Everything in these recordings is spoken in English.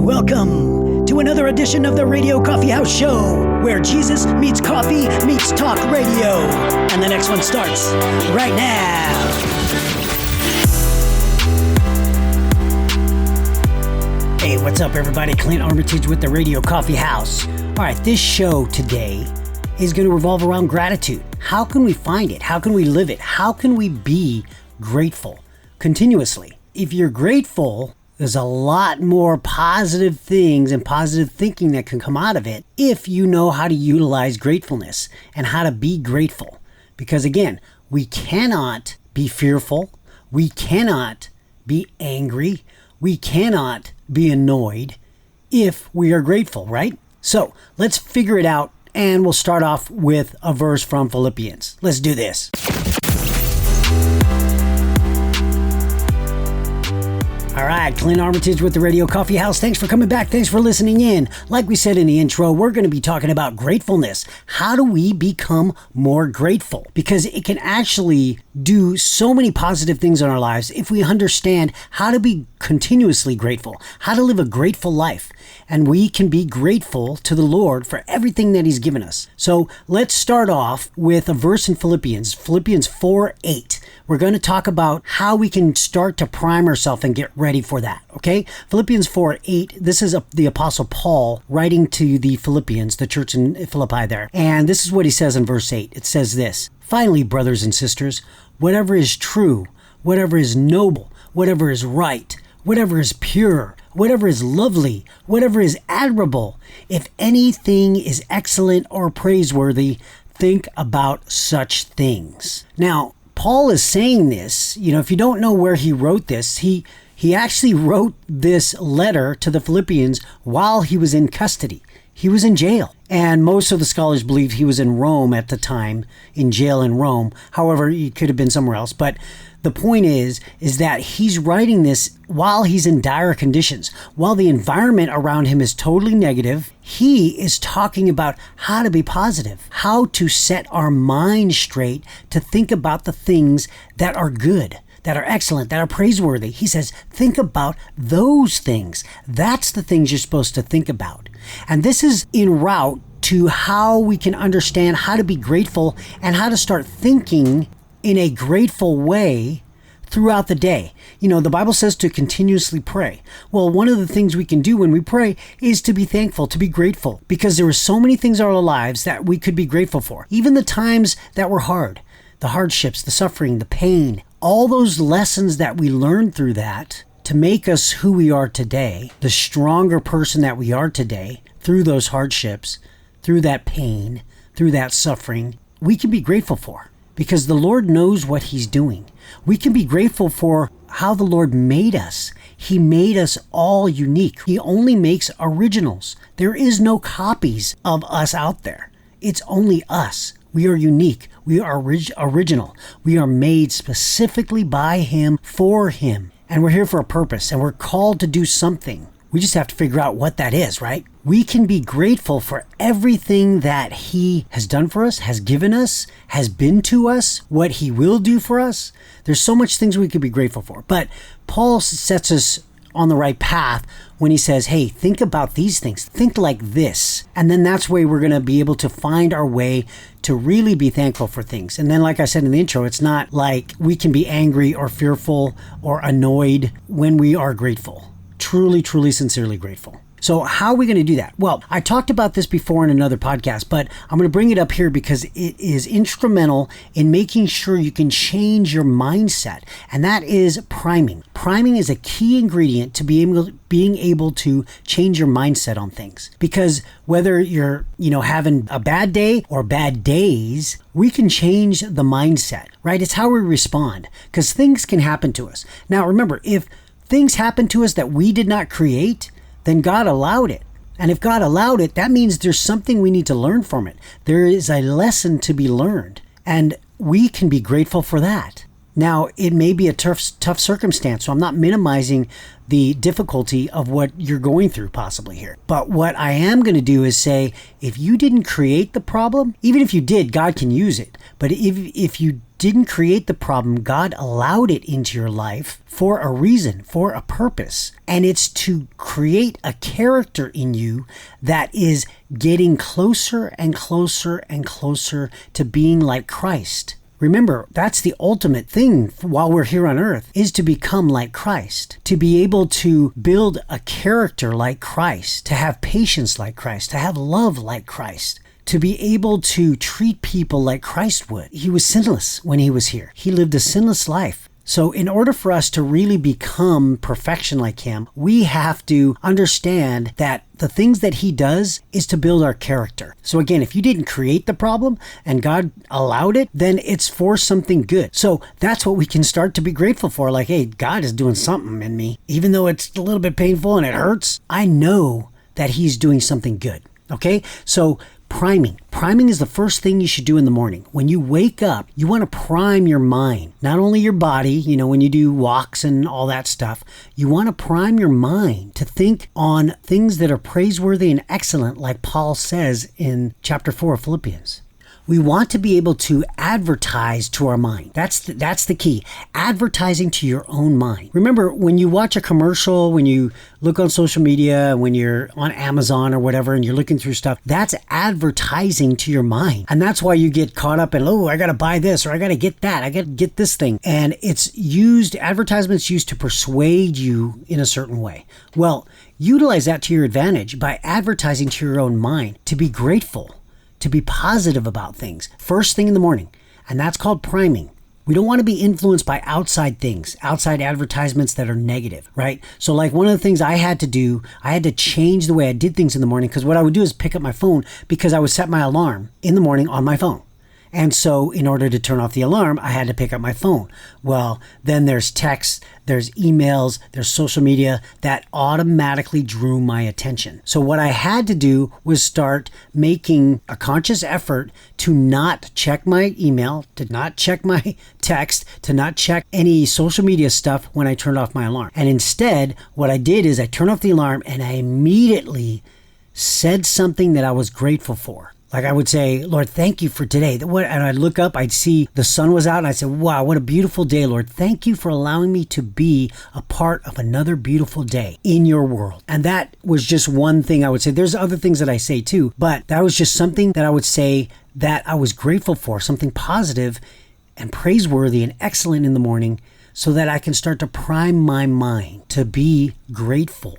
Welcome to another edition of the Radio Coffee House Show, where Jesus meets coffee meets talk radio. And the next one starts right now. Hey, what's up, everybody? Clint Armitage with the Radio Coffee House. All right, this show today is going to revolve around gratitude. How can we find it? How can we live it? How can we be grateful continuously? If you're grateful, there's a lot more positive things and positive thinking that can come out of it if you know how to utilize gratefulness and how to be grateful. Because again, we cannot be fearful. We cannot be angry. We cannot be annoyed if we are grateful, right? So let's figure it out, and we'll start off with a verse from Philippians. Let's do this. All right, Clint Armitage with the Radio Coffee House. Thanks for coming back. Thanks for listening in. Like we said in the intro, we're going to be talking about gratefulness. How do we become more grateful? Because it can actually do so many positive things in our lives if we understand how to be continuously grateful, how to live a grateful life. And we can be grateful to the Lord for everything that He's given us. So let's start off with a verse in Philippians 4:8. We're going to talk about how we can start to prime ourselves and get ready for that, okay? Philippians 4:8, this is the Apostle Paul writing to the Philippians, the church in Philippi there. And this is what he says in verse 8. It says this: "Finally, brothers and sisters, whatever is true, whatever is noble, whatever is right, whatever is pure, whatever is lovely, whatever is admirable, if anything is excellent or praiseworthy, think about such things." Now, Paul is saying this, if you don't know where he wrote this, he actually wrote this letter to the Philippians while he was in custody. He was in jail. And most of the scholars believe he was in Rome at the time, in jail in Rome. However, he could have been somewhere else. But the point is that he's writing this while he's in dire conditions. While the environment around him is totally negative, he is talking about how to be positive, how to set our mind straight to think about the things that are good, that are excellent, that are praiseworthy. He says, think about those things. That's the things you're supposed to think about. And this is en route to how we can understand how to be grateful and how to start thinking in a grateful way throughout the day. The Bible says to continuously pray. Well, one of the things we can do when we pray is to be thankful, to be grateful, because there are so many things in our lives that we could be grateful for. Even the times that were hard, the hardships, the suffering, the pain, all those lessons that we learned through that to make us who we are today, the stronger person that we are today, through those hardships, through that pain, through that suffering, we can be grateful for. Because the Lord knows what He's doing. We can be grateful for how the Lord made us. He made us all unique. He only makes originals. There is no copies of us out there. It's only us. We are unique. We are original. We are made specifically by Him, for Him. And we're here for a purpose, and we're called to do something. We just have to figure out what that is, right? We can be grateful for everything that He has done for us, has given us, has been to us, what He will do for us. There's so much things we could be grateful for. But Paul sets us on the right path when he says, hey, think about these things. Think like this. And then that's where we're going to be able to find our way to really be thankful for things. And then, like I said in the intro, it's not like we can be angry or fearful or annoyed when we are grateful. Truly, truly, sincerely grateful. So how are we going to do that? Well, I talked about this before in another podcast, but I'm going to bring it up here because it is instrumental in making sure you can change your mindset, and that is priming. Priming is a key ingredient to being able to change your mindset on things. Because whether you're, having a bad day or bad days, we can change the mindset, right? It's how we respond, because things can happen to us. Now, remember, if things happen to us that we did not create, then God allowed it. And if God allowed it, that means there's something we need to learn from it. There is a lesson to be learned. And we can be grateful for that. Now, it may be a tough circumstance, so I'm not minimizing the difficulty of what you're going through possibly here. But what I am going to do is say, if you didn't create the problem, even if you did, God can use it. But if you didn't create the problem, God allowed it into your life for a reason, for a purpose. And it's to create a character in you that is getting closer and closer and closer to being like Christ. Remember, that's the ultimate thing while we're here on earth, is to become like Christ, to be able to build a character like Christ, to have patience like Christ, to have love like Christ, to be able to treat people like Christ would. He was sinless when he was here. He lived a sinless life. So in order for us to really become perfection like him, we have to understand that the things that he does is to build our character. So again, if you didn't create the problem and God allowed it, then it's for something good. So that's what we can start to be grateful for. Like, hey, God is doing something in me. Even though it's a little bit painful and it hurts, I know that he's doing something good. Okay? So priming. Priming is the first thing you should do in the morning. When you wake up, you want to prime your mind. Not only your body, when you do walks and all that stuff, you want to prime your mind to think on things that are praiseworthy and excellent, like Paul says in chapter 4 of Philippians. We want to be able to advertise to our mind. That's the key. Advertising to your own mind. Remember, when you watch a commercial, when you look on social media, when you're on Amazon or whatever, and you're looking through stuff, that's advertising to your mind. And that's why you get caught up in, I got to buy this, or I got to get that, I got to get this thing. And advertisements used to persuade you in a certain way. Well, utilize that to your advantage by advertising to your own mind to be grateful, to be positive about things first thing in the morning. And that's called priming. We don't want to be influenced by outside things, outside advertisements that are negative, right? So like one of the things I had to do, I had to change the way I did things in the morning, because what I would do is pick up my phone, because I would set my alarm in the morning on my phone. And so in order to turn off the alarm, I had to pick up my phone. Well, then there's texts, there's emails, there's social media that automatically drew my attention. So what I had to do was start making a conscious effort to not check my email, to not check my text, to not check any social media stuff when I turned off my alarm. And instead, what I did is I turned off the alarm and I immediately said something that I was grateful for. Like I would say, Lord, thank you for today. And I'd look up, I'd see the sun was out, and I'd say, wow, what a beautiful day, Lord. Thank you for allowing me to be a part of another beautiful day in your world. And that was just one thing I would say. There's other things that I say too, but that was just something that I would say that I was grateful for, something positive and praiseworthy and excellent in the morning, so that I can start to prime my mind to be grateful.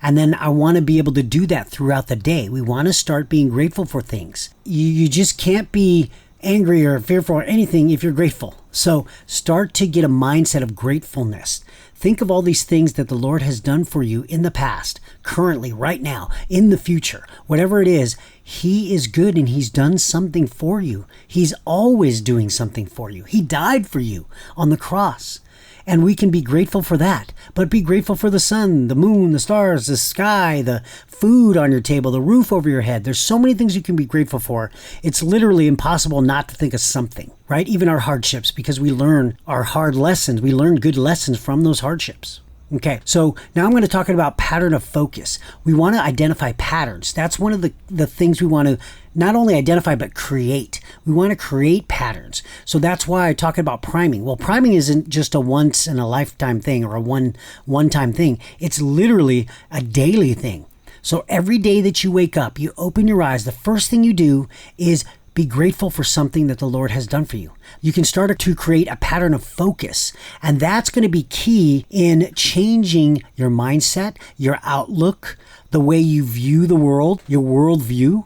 And then I want to be able to do that throughout the day. We want to start being grateful for things. You just can't be angry or fearful or anything if you're grateful. So start to get a mindset of gratefulness. Think of all these things that the Lord has done for you in the past, currently, right now, in the future. Whatever it is, He is good and He's done something for you. He's always doing something for you. He died for you on the cross. And we can be grateful for that, but be grateful for the sun, the moon, the stars, the sky, the food on your table, the roof over your head. There's so many things you can be grateful for. It's literally impossible not to think of something, right? Even our hardships, because we learn our hard lessons. We learn good lessons from those hardships. Okay, so now I'm going to talk about pattern of focus. We want to identify patterns. That's one of the things we want to not only identify, but create. We want to create patterns. So that's why I talk about priming. Well, priming isn't just a once in a lifetime thing or a one-time thing. It's literally a daily thing. So every day that you wake up, you open your eyes, the first thing you do is be grateful for something that the Lord has done for you. You can start to create a pattern of focus, and that's going to be key in changing your mindset, your outlook, the way you view the world, your worldview,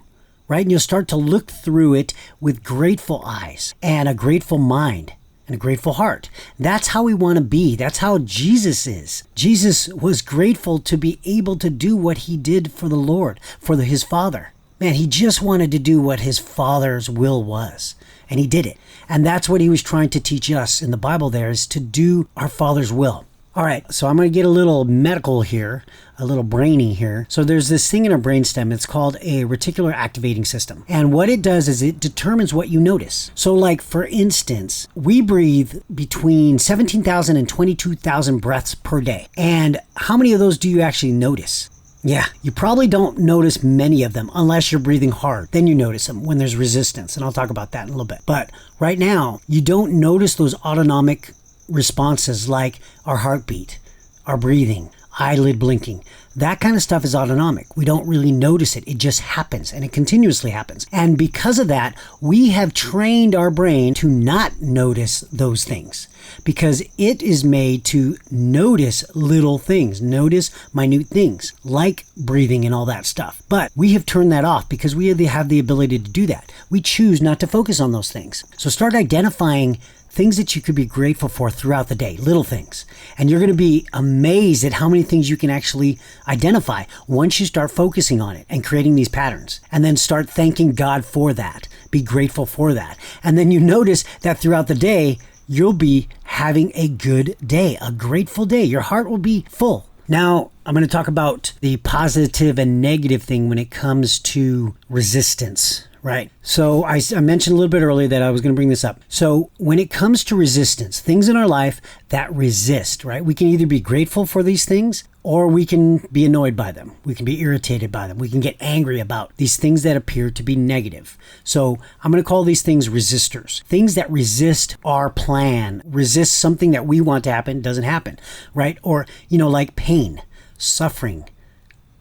right? And you'll start to look through it with grateful eyes and a grateful mind and a grateful heart. That's how we want to be. That's how Jesus is. Jesus was grateful to be able to do what He did for the Lord, for His Father. Man, He just wanted to do what His Father's will was, and He did it. And that's what He was trying to teach us in the Bible there, is to do our Father's will. All right, so I'm going to get a little medical here, a little brainy here. So there's this thing in our brainstem. It's called a reticular activating system. And what it does is it determines what you notice. So like, for instance, we breathe between 17,000 and 22,000 breaths per day. And how many of those do you actually notice? Yeah, you probably don't notice many of them unless you're breathing hard. Then you notice them when there's resistance. And I'll talk about that in a little bit. But right now, you don't notice those autonomic responses like our heartbeat, our breathing, eyelid blinking. That kind of stuff is autonomic. We don't really notice it. It just happens, and it continuously happens. And because of that, we have trained our brain to not notice those things because it is made to notice little things, notice minute things like breathing and all that stuff. But we have turned that off because we have the ability to do that. We choose not to focus on those things. So start identifying things that you could be grateful for throughout the day, little things. And you're going to be amazed at how many things you can actually identify once you start focusing on it and creating these patterns. And then start thanking God for that. Be grateful for that. And then you notice that throughout the day, you'll be having a good day, a grateful day. Your heart will be full. Now, I'm going to talk about the positive and negative thing when it comes to resistance. Right. So I mentioned a little bit earlier that I was going to bring this up. So when it comes to resistance, things in our life that resist, right? We can either be grateful for these things or we can be annoyed by them. We can be irritated by them. We can get angry about these things that appear to be negative. So I'm going to call these things resistors. Things that resist our plan, resist something that we want to happen, doesn't happen, right? Or, like pain, suffering,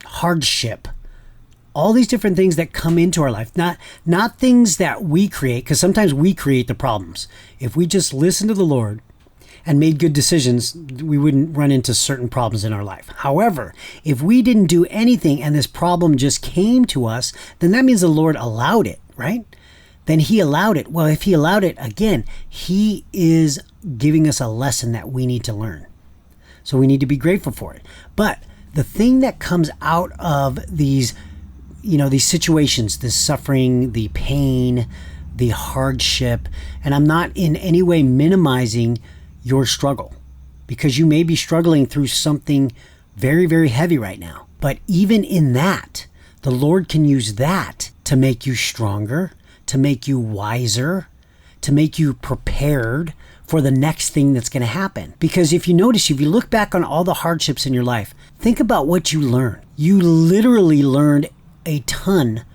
hardship, all these different things that come into our life, not things that we create, because sometimes we create the problems. If we just listen to the Lord and made good decisions, we wouldn't run into certain problems in our life. However, if we didn't do anything and this problem just came to us, then that means the Lord allowed it, right? Then he allowed it. Well, if he allowed it, again, he is giving us a lesson that we need to learn. So we need to be grateful for it. But the thing that comes out of these situations, the suffering, the pain, the hardship, and I'm not in any way minimizing your struggle because you may be struggling through something very, very heavy right now. But even in that, the Lord can use that to make you stronger, to make you wiser, to make you prepared for the next thing that's going to happen. Because if you look back on all the hardships in your life, think about what you learned. You literally learned a ton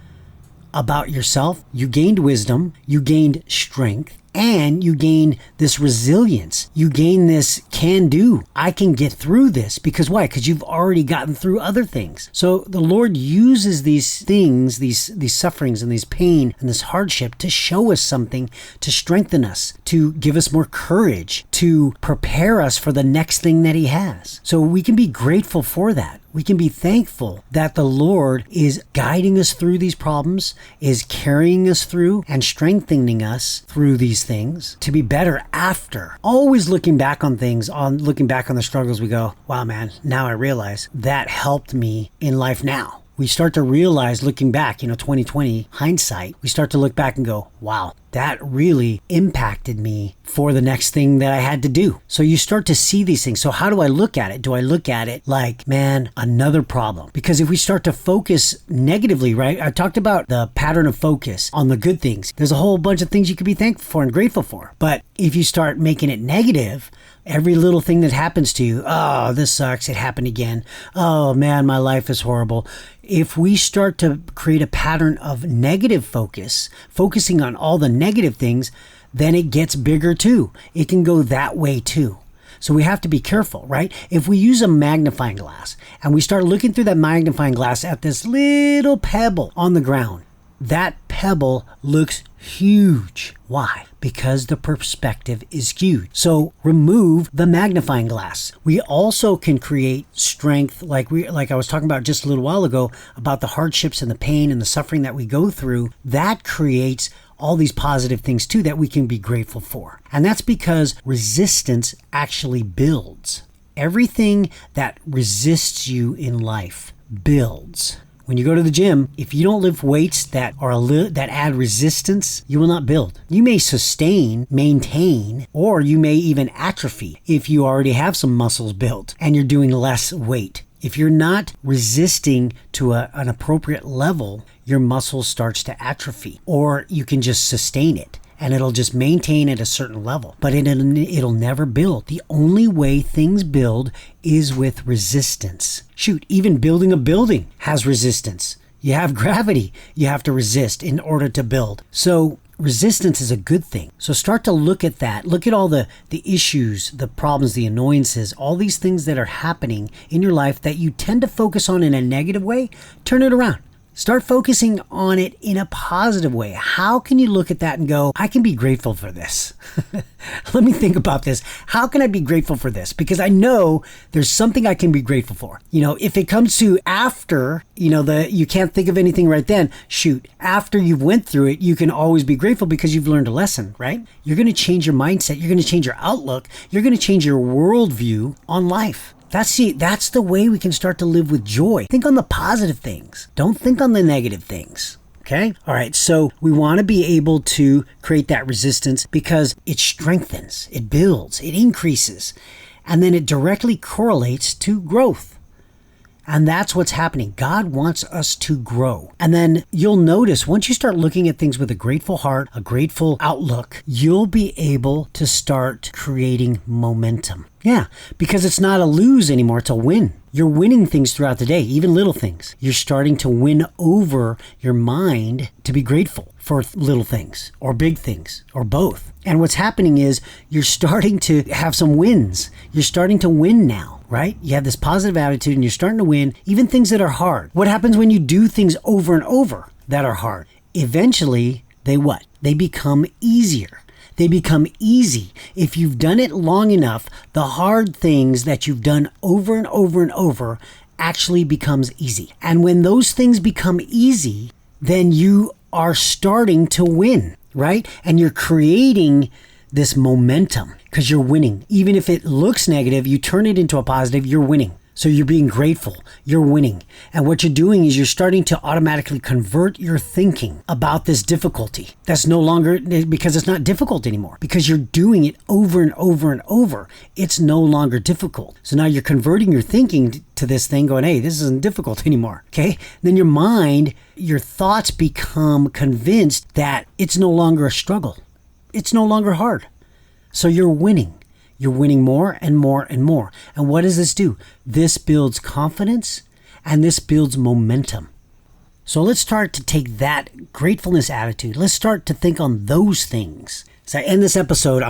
about yourself. You gained wisdom, you gained strength, and you gain this resilience. You gain this can do. I can get through this. Because why? Because you've already gotten through other things. So the Lord uses these things, these sufferings and these pain and this hardship to show us something, to strengthen us, to give us more courage, to prepare us for the next thing that he has. So we can be grateful for that. We can be thankful that the Lord is guiding us through these problems, is carrying us through and strengthening us through these things to be better after. Always looking back on things, looking back on the struggles, we go, wow, man, now I realize that helped me in life now. We start to realize, looking back, 2020 hindsight, we start to look back and go, wow, that really impacted me for the next thing that I had to do. So you start to see these things. So how do I look at it? Do I look at it like, man, another problem? Because if we start to focus negatively, right? I talked about the pattern of focus on the good things. There's a whole bunch of things you could be thankful for and grateful for. But if you start making it negative, every little thing that happens to you, oh, this sucks, it happened again. Oh man, my life is horrible. If we start to create a pattern of negative focus, focusing on all the negative things, then it gets bigger too. It can go that way too. So we have to be careful, right? If we use a magnifying glass and we start looking through that magnifying glass at this little pebble on the ground, that pebble looks huge. Why? Because the perspective is skewed. So remove the magnifying glass. We also can create strength, like I was talking about just a little while ago, about the hardships and the pain and the suffering that we go through. That creates all these positive things too that we can be grateful for. And that's because resistance actually builds. Everything that resists you in life builds. When you go to the gym, if you don't lift weights that add resistance, you will not build. You may sustain, maintain, or you may even atrophy if you already have some muscles built and you're doing less weight. If you're not resisting to an appropriate level, your muscle starts to atrophy, or you can just sustain it and it'll just maintain at a certain level, but it'll never build. The only way things build is with resistance. Shoot, even building a building has resistance. You have gravity you have to resist in order to build. So resistance is a good thing. So start to look at that. Look at all the issues, the problems, the annoyances, all these things that are happening in your life that you tend to focus on in a negative way. Turn it around. Start focusing on it in a positive way. How can you look at that and go, I can be grateful for this? Let me think about this. How can I be grateful for this? Because I know there's something I can be grateful for. If it comes to after, you can't think of anything right then, shoot, after you've went through it, you can always be grateful because you've learned a lesson, right? You're going to change your mindset. You're going to change your outlook. You're going to change your worldview on life. That's the way we can start to live with joy. Think on the positive things. Don't think on the negative things. Okay? All right. So we want to be able to create that resistance because it strengthens, it builds, it increases, and then it directly correlates to growth. And that's what's happening. God wants us to grow. And then you'll notice once you start looking at things with a grateful heart, a grateful outlook, you'll be able to start creating momentum. Yeah, because it's not a lose anymore, it's a win. You're winning things throughout the day, even little things. You're starting to win over your mind to be grateful for little things or big things or both. And what's happening is you're starting to have some wins. You're starting to win now, right? You have this positive attitude and you're starting to win, even things that are hard. What happens when you do things over and over that are hard? Eventually, they become easier. They become easy. If you've done it long enough, the hard things that you've done over and over and over actually becomes easy. And when those things become easy, then you are starting to win, right? And you're creating this momentum because you're winning. Even if it looks negative, you turn it into a positive, you're winning. So you're being grateful, you're winning. And what you're doing is you're starting to automatically convert your thinking about this difficulty. That's no longer, because it's not difficult anymore, because you're doing it over and over and over. It's no longer difficult. So now you're converting your thinking to this thing going, hey, this isn't difficult anymore. Okay. Then your mind, your thoughts become convinced that it's no longer a struggle. It's no longer hard. So you're winning. You're winning more and more and more. And what does this do? This builds confidence and this builds momentum. So let's start to take that gratefulness attitude. Let's start to think on those things. As I end this episode,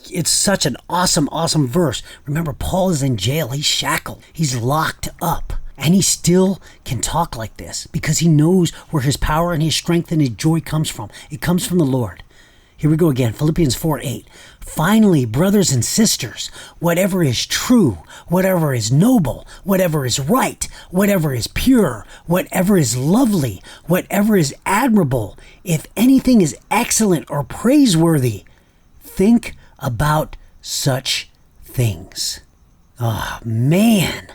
it's such an awesome, awesome verse. Remember, Paul is in jail. He's shackled. He's locked up. And he still can talk like this because he knows where his power and his strength and his joy comes from. It comes from the Lord. Here we go again, Philippians 4:8. Finally, brothers and sisters, whatever is true, whatever is noble, whatever is right, whatever is pure, whatever is lovely, whatever is admirable, if anything is excellent or praiseworthy, think about such things. Oh, man,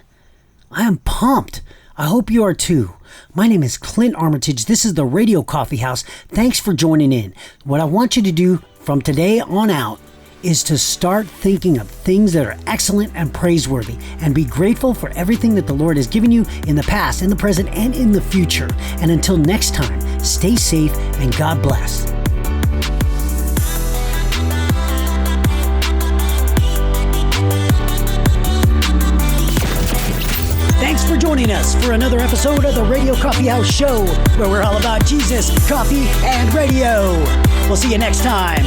I am pumped. I hope you are too. My name is Clint Armitage. This is the Radio Coffee House. Thanks for joining in. What I want you to do from today on out is to start thinking of things that are excellent and praiseworthy and be grateful for everything that the Lord has given you in the past, in the present, and in the future. And until next time, stay safe and God bless. Thanks for joining us for another episode of the Radio Coffee House Show, where we're all about Jesus, coffee, and radio. We'll see you next time.